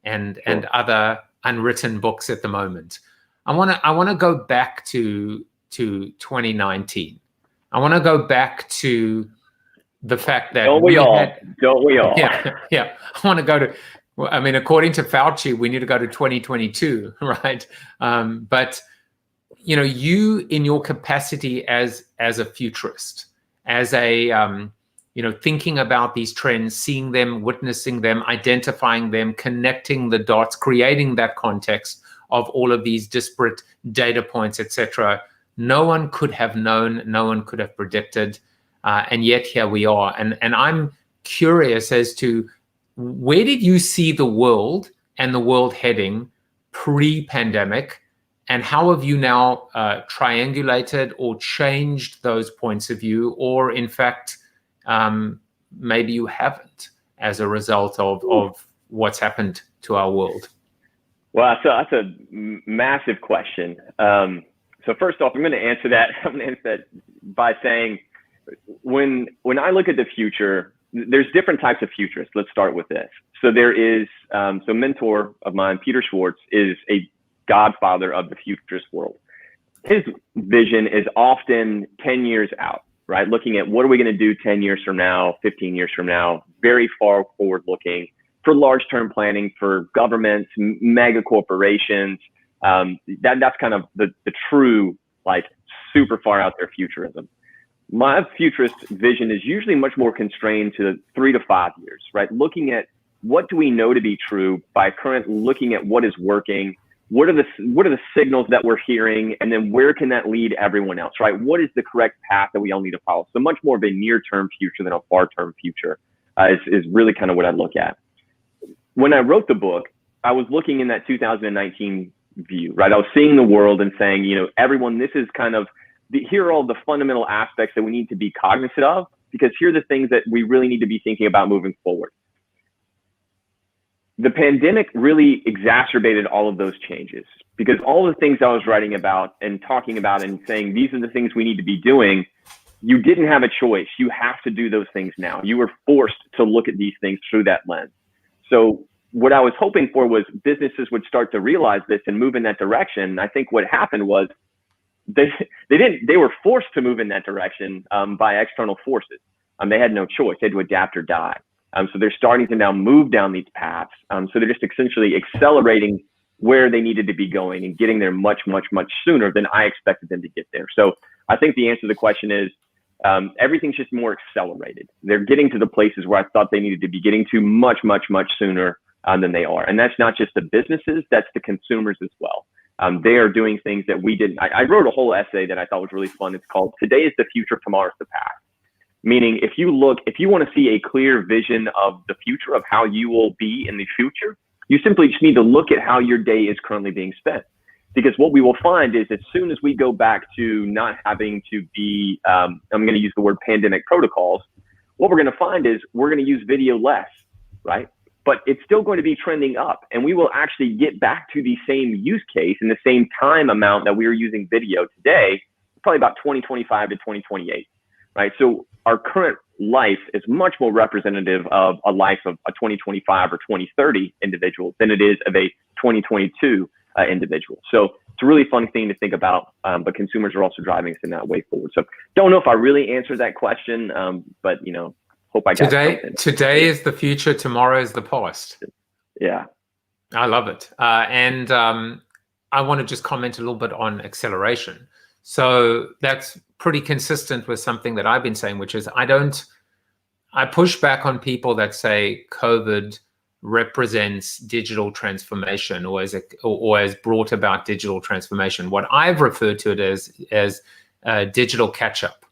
and other unwritten books at the moment. I want to go back to 2019. I want to go back to the fact that don't we all? Yeah. I want to go to. According to Fauci, we need to go to 2022, right? But you in your capacity as a futurist, as a thinking about these trends, seeing them, witnessing them, identifying them, connecting the dots, creating that context of all of these disparate data points, etc. No one could have known, no one could have predicted, and yet here we are. And I'm curious as to where did you see the world and the world heading pre-pandemic, and how have you now triangulated or changed those points of view, or in fact, maybe you haven't as a result of what's happened to our world? Well, so that's a massive question. So first off, I'm going to answer that by saying, when I look at the future, there's different types of futurists. Let's start with this. So there is, so a mentor of mine, Peter Schwartz, is a godfather of the futurist world. His vision is often 10 years out, right? Looking at what are we going to do 10 years from now, 15 years from now, very far forward looking for large term planning for governments, mega corporations. That's kind of the true, like, super far out there futurism. My futurist vision is usually much more constrained to 3 to 5 years, right? Looking at what do we know to be true by looking at what is working, what are the signals that we're hearing, and then where can that lead everyone else, right? What is the correct path that we all need to follow? So much more of a near-term future than a far-term future is really kind of what I look at. when I wrote the book, I was looking in that 2019 view, right? I was seeing the world and saying, you know, everyone, this is kind of, here are all the fundamental aspects that we need to be cognizant of, because here are the things that we really need to be thinking about moving forward. The pandemic really exacerbated all of those changes, because all the things I was writing about and talking about and saying, these are the things we need to be doing, you didn't have a choice. You have to do those things now. You were forced to look at these things through that lens. So what I was hoping for was businesses would start to realize this and move in that direction. I think what happened was they were forced to move in that direction by external forces. They had no choice. They had to adapt or die. So they're starting to now move down these paths. So they're just essentially accelerating where they needed to be going and getting there much, much, much sooner than I expected them to get there. So I think the answer to the question is everything's just more accelerated. They're getting to the places where I thought they needed to be getting to much, much, much sooner than they are. And that's not just the businesses, that's the consumers as well. They are doing things that we didn't. I wrote a whole essay that I thought was really fun. It's called "Today is the Future, Tomorrow's the Past." Meaning, if you want to see a clear vision of the future, of how you will be in the future, you simply just need to look at how your day is currently being spent. Because what we will find is, as soon as we go back to not having to be, I'm going to use the word pandemic protocols, what we're going to find is we're going to use video less, right? But it's still going to be trending up, and we will actually get back to the same use case and the same time amount that we are using video today, probably about 2025 to 2028, right? So our current life is much more representative of a life of a 2025 or 2030 individual than it is of a 2022 individual. So it's a really fun thing to think about, but consumers are also driving us in that way forward. So don't know if I really answered that question, but you know, hope I got today is the future, tomorrow is the past. Yeah, I love it. And I want to just comment a little bit on acceleration. So that's pretty consistent with something that I've been saying, which is I push back on people that say COVID represents digital transformation or has brought about digital transformation. What I've referred to it as digital catch-up,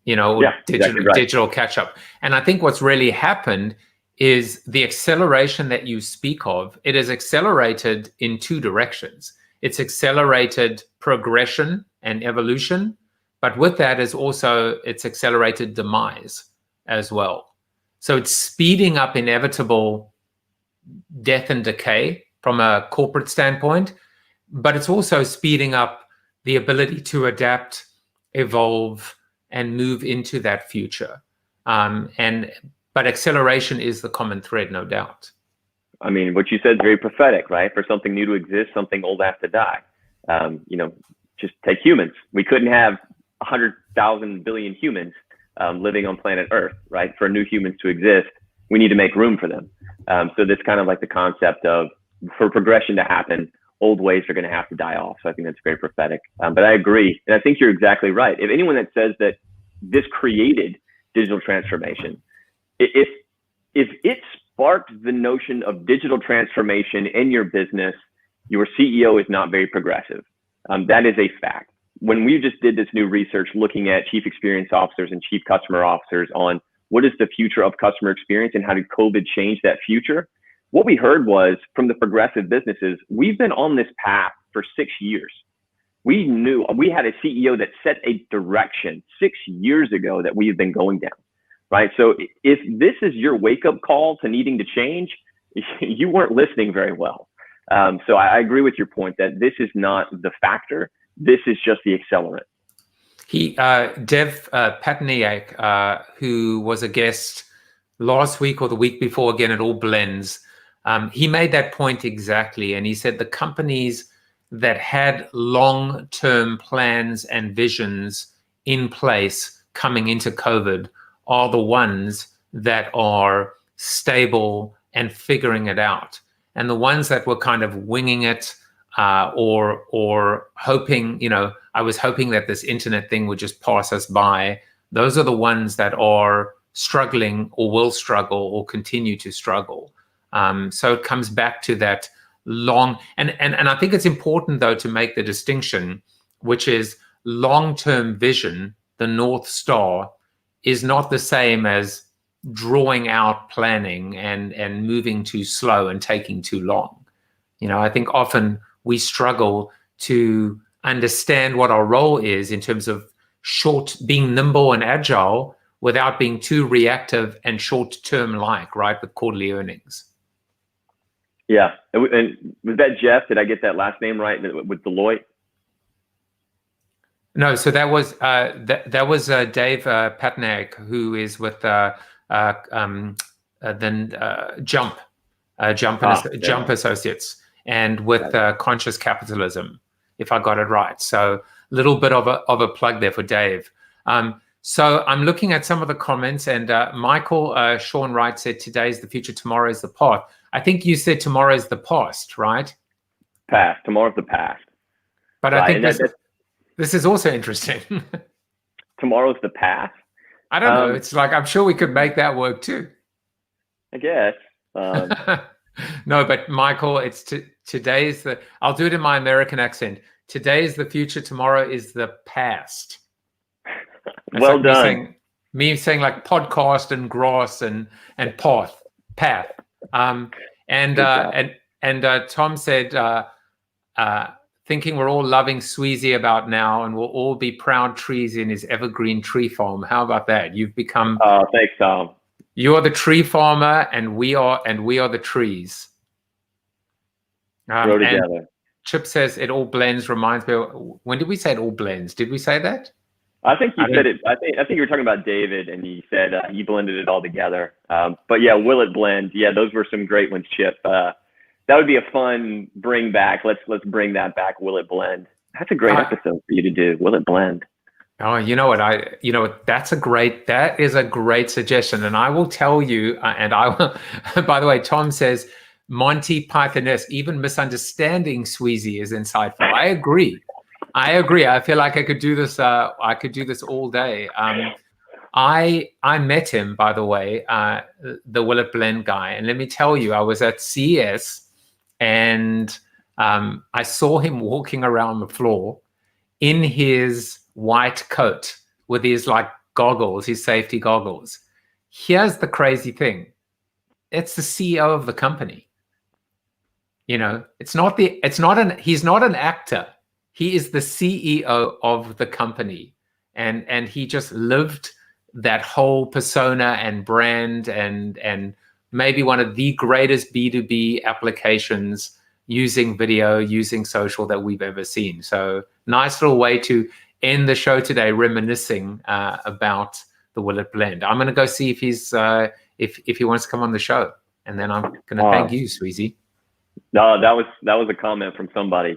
you know, digital catch-up. And I think what's really happened is the acceleration that you speak of, it is accelerated in two directions. It's accelerated progression and evolution, but with that is also its accelerated demise as well. So it's speeding up inevitable death and decay from a corporate standpoint, but it's also speeding up the ability to adapt, evolve, and move into that future. But acceleration is the common thread, no doubt. I mean, what you said is very prophetic, right? For something new to exist, something old has to die. You know, just take humans. We couldn't have 100,000 billion humans living on planet Earth, right? For new humans to exist, we need to make room for them. So that's kind of like the concept of, for progression to happen, old ways are going to have to die off. So I think that's very prophetic. But I agree. And I think you're exactly right. If anyone that says that this created digital transformation, if it sparked the notion of digital transformation in your business, your CEO is not very progressive. That is a fact. When we just did this new research looking at chief experience officers and chief customer officers on what is the future of customer experience and how did COVID change that future, what we heard was from the progressive businesses, we've been on this path for 6 years. We knew, we had a CEO that set a direction 6 years ago that we have been going down, right? So if this is your wake-up call to needing to change, you weren't listening very well. So I agree with your point that this is not the factor. This is just the accelerant. Dev Patniak, who was a guest last week or the week before, again, it all blends. He made that point exactly. And he said the companies that had long-term plans and visions in place coming into COVID are the ones that are stable and figuring it out. And the ones that were kind of winging it or hoping, you know, I was hoping that this internet thing would just pass us by. Those are the ones that are struggling or will struggle or continue to struggle. So it comes back to that long, and I think it's important though to make the distinction, which is long-term vision, the North Star, is not the same as drawing out planning and moving too slow and taking too long. I think often we struggle to understand what our role is in terms of being nimble and agile without being too reactive and short-term right, with quarterly earnings. Yeah. And was that Jeff? Did I get that last name right with Deloitte? No, so that was Dave Patnaik, who is with Jump Associates, and with Conscious Capitalism, if I got it right. So a little bit of a plug there for Dave. So I'm looking at some of the comments, and Michael Sean Wright said, "Today is the future, tomorrow is the past." I think you said tomorrow is the past, right? Past. Tomorrow's the past. But right. I think this is also interesting. Tomorrow's the past? I don't know. It's like, I'm sure we could make that work too. I guess. No, but Michael, it's today's I'll do it in my American accent. Today is the future, tomorrow is the past. It's well like done. Me saying like podcast and grass and path. And Tom said, thinking we're all loving Sweezey about now, and we'll all be proud trees in his evergreen tree farm. How about that? You've become. Oh, thanks, Tom. You are the tree farmer, and we are the trees. Grow together. And Chip says it all blends. Reminds me. When did we say it all blends? Did we say that? I think you said it. I think you were talking about David, and you said you blended it all together. But yeah, will it blend? Yeah, those were some great ones, Chip. That would be a fun bring back. Let's bring that back. Will it blend? That's a great episode for you to do. Will it blend? Oh, you know what? That is a great suggestion. And I will tell you, and I will, by the way, Tom says, Monty Python-esque, even misunderstanding Sweezey is insightful. I agree. I feel like I could do this. I could do this all day. I met him, by the way, the Will It Blend guy. And let me tell you, I was at CES and I saw him walking around the floor in his white coat with his like goggles, his safety goggles. Here's the crazy thing. It's the CEO of the company. He's not an actor. He is the CEO of the company. And he just lived that whole persona and brand and maybe one of the greatest B2B applications using video, using social that we've ever seen. So nice little way to end the show today, reminiscing about the Will It Blend. I'm going to go see if he's if he wants to come on the show, and then I'm going to thank you, Sweezey. No, that was a comment from somebody.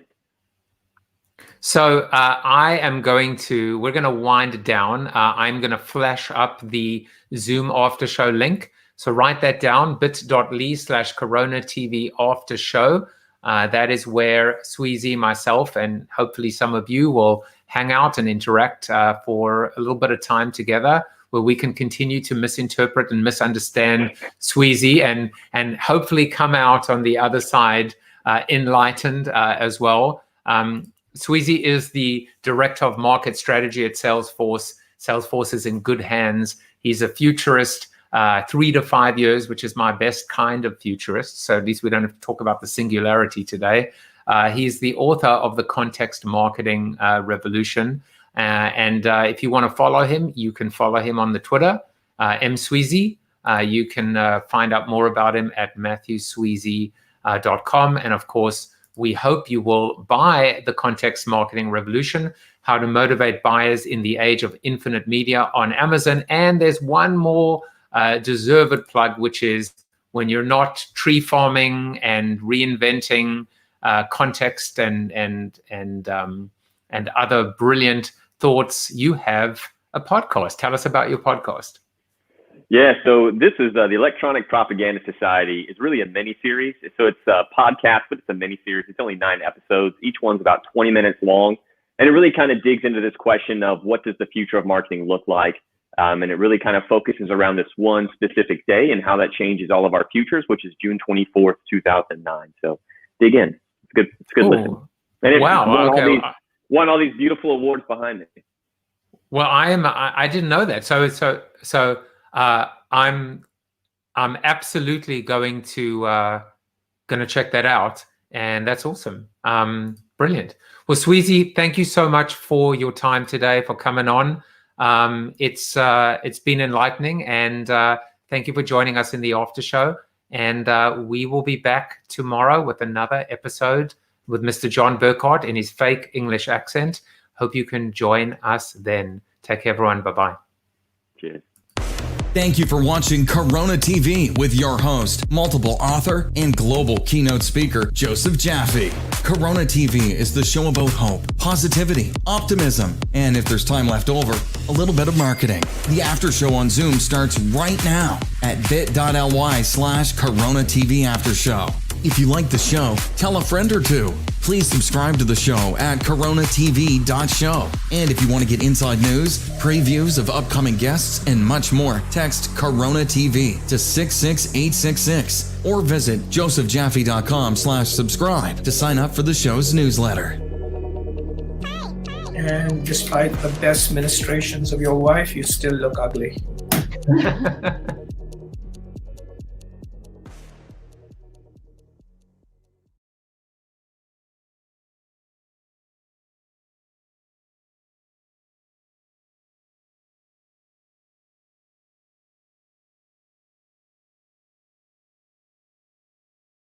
So we're going to wind it down. I'm going to flash up the Zoom after show link. So write that down, bit.ly/CoronaTV after show. That is where Sweezey, myself, and hopefully some of you will hang out and interact for a little bit of time together, where we can continue to misinterpret and misunderstand Sweezey and hopefully come out on the other side enlightened as well. Sweezey is the Director of Market Strategy at Salesforce. Salesforce is in good hands. He's a futurist, 3 to 5 years, which is my best kind of futurist. So at least we don't have to talk about the singularity today. He's the author of the Context Marketing Revolution. And if you want to follow him, you can follow him on the Twitter, msweezey. You can find out more about him at MathewSweezey.com. And of course, we hope you will buy the Context Marketing Revolution, How to Motivate Buyers in the Age of Infinite Media on Amazon. And there's one more deserved plug, which is when you're not tree farming and reinventing context and other brilliant thoughts, you have a podcast. Tell us about your podcast. Yeah, so this is the Electronic Propaganda Society. It's really a mini-series. So it's a podcast, but it's a mini-series. It's only 9 episodes. Each one's about 20 minutes long. And it really kind of digs into this question of what does the future of marketing look like? And it really kind of focuses around this one specific day and how that changes all of our futures, which is June 24th, 2009. So dig in. It's good listen. And it won all these beautiful awards behind me. Well, I didn't know that. So I'm absolutely going to check that out, and that's awesome. Brilliant. Well, Sweezey, thank you so much for your time today, for coming on. It's been enlightening, and thank you for joining us in the after show. And we will be back tomorrow with another episode with Mr. John Burkhardt in his fake English accent. Hope you can join us then. Take care, everyone. Bye-bye. Cheers. Thank you for watching Corona TV with your host, multiple author, and global keynote speaker, Joseph Jaffe. Corona TV is the show about hope, positivity, optimism, and if there's time left over, a little bit of marketing. The after show on Zoom starts right now at bit.ly/Corona TV After Show. If you like the show, tell a friend or two. Please subscribe to the show at CoronaTV.show. And if you want to get inside news, previews of upcoming guests, and much more, text Corona TV to 66866 or visit josephjaffe.com/subscribe to sign up for the show's newsletter. And despite the best ministrations of your wife, you still look ugly.